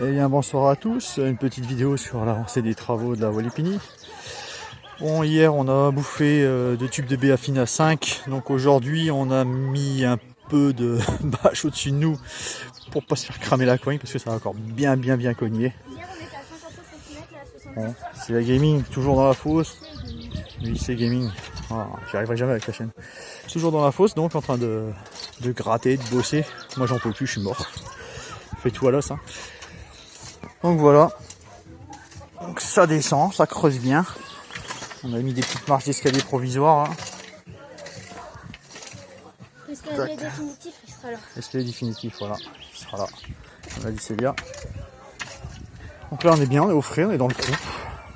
Et bien bonsoir à tous, une petite vidéo sur l'avancée des travaux de la voie Lépini. Bon, hier on a bouffé de tubes de BA-Fina 5, donc aujourd'hui on a mis un peu de bâche au-dessus de nous pour pas se faire cramer la coigne parce que ça va encore bien cogner. Hier on était à 55 cm, là à 70. Bon, c'est la gaming, toujours dans la fosse. Oui, c'est gaming. Ah, j'y arriverai jamais avec la chaîne. Toujours dans la fosse, donc en train de gratter, de bosser. Moi j'en peux plus, je suis mort. Fais tout à l'os. Hein. Donc voilà. Donc ça descend, ça creuse bien. On a mis des petites marches d'escalier provisoires. Hein. L'escalier définitif, il sera là. L'escalier définitif, voilà. Il sera là. On a dit c'est bien. Donc là on est bien, on est au frais, on est dans le trou.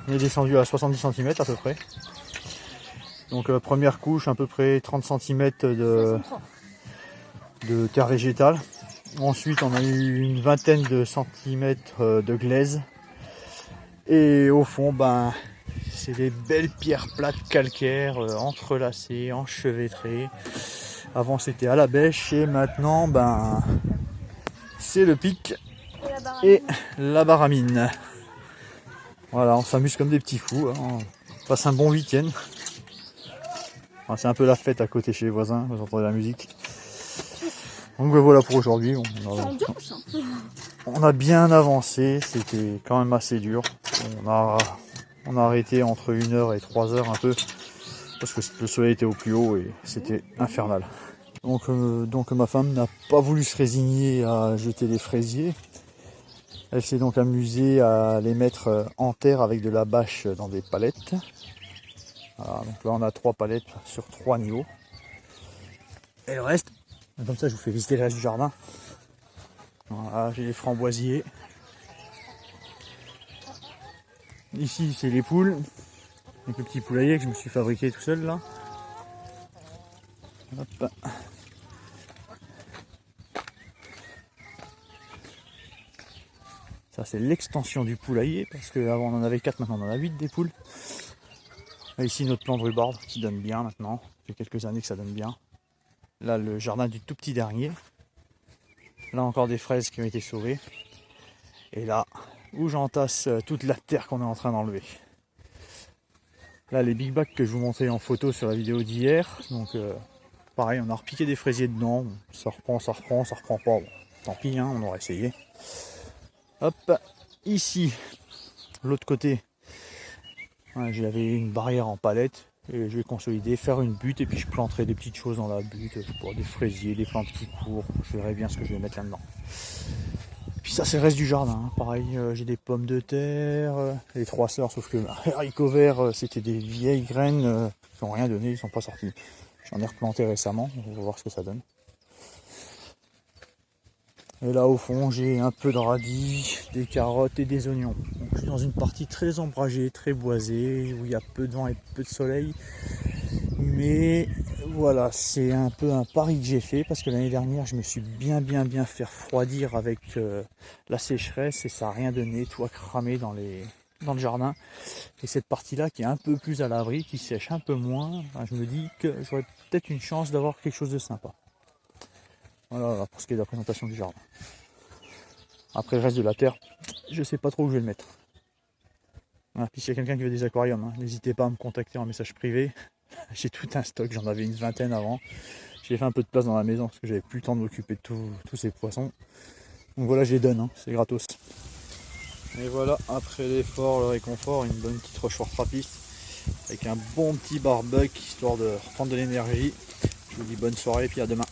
On est descendu à 70 cm à peu près. Donc première couche, à peu près 30 cm de terre végétale. Ensuite on a eu une vingtaine de centimètres de glaise. Et au fond, ben, c'est des belles pierres plates calcaires entrelacées, enchevêtrées. Avant c'était à la bêche et maintenant ben, c'est le pic et la baramine. Voilà, on s'amuse comme des petits fous. Hein. On passe un bon week-end. Enfin, c'est un peu la fête à côté chez les voisins, vous entendez la musique. Donc voilà pour aujourd'hui. On a bien avancé, c'était quand même assez dur. On a arrêté entre 1h et 3h un peu, parce que le soleil était au plus haut et c'était infernal. Donc ma femme n'a pas voulu se résigner à jeter les fraisiers. Elle s'est donc amusée à les mettre en terre avec de la bâche dans des palettes. Voilà, donc là on a 3 palettes sur 3 niveaux. Et le reste, comme ça je vous fais visiter le reste du jardin. Voilà, j'ai les framboisiers. Ici c'est les poules, avec le petit poulailler que je me suis fabriqué tout seul là. Hop. Ça c'est l'extension du poulailler, parce qu'avant on en avait 4, maintenant on en a 8 des poules. Là, ici notre plan de rhubarbe qui donne bien maintenant, ça fait quelques années que ça donne bien. Là le jardin du tout petit dernier. Là encore des fraises qui ont été sauvées. Et là où j'entasse toute la terre qu'on est en train d'enlever. Là les big bags que je vous montrais en photo sur la vidéo d'hier. Donc pareil, on a repiqué des fraisiers dedans. Ça reprend pas. Bon, tant pis, hein, on aura essayé. Hop, ici, l'autre côté, j'avais une barrière en palette. Et je vais consolider, faire une butte et puis je planterai des petites choses dans la butte, pour des fraisiers, des plantes qui courent, je verrai bien ce que je vais mettre là-dedans. Puis ça c'est le reste du jardin, hein. Pareil, j'ai des pommes de terre, les 3 sœurs, sauf que les haricots verts c'était des vieilles graines qui n'ont rien donné, ils sont pas sortis. J'en ai replanté récemment, on va voir ce que ça donne. Et là au fond j'ai un peu de radis, des carottes et des oignons. Donc, je suis dans une partie très ombragée, très boisée, où il y a peu de vent et peu de soleil. Mais voilà, c'est un peu un pari que j'ai fait, parce que l'année dernière je me suis bien fait refroidir avec la sécheresse et ça n'a rien donné, tout a cramé dans le jardin. Et cette partie là qui est un peu plus à l'abri, qui sèche un peu moins, je me dis que j'aurais peut-être une chance d'avoir quelque chose de sympa. Voilà pour ce qui est de la présentation du jardin. Après le reste de la terre, je sais pas trop où je vais le mettre. Voilà, puis s'il y a quelqu'un qui veut des aquariums, hein, n'hésitez pas à me contacter en message privé. J'ai tout un stock, j'en avais une vingtaine avant. J'ai fait un peu de place dans la maison parce que j'avais plus le temps de m'occuper de tous ces poissons. Donc voilà, je les donne, hein, c'est gratos. Et voilà, après l'effort, le réconfort, une bonne petite roche trappiste avec un bon petit barbecue histoire de reprendre de l'énergie. Je vous dis bonne soirée et puis à demain.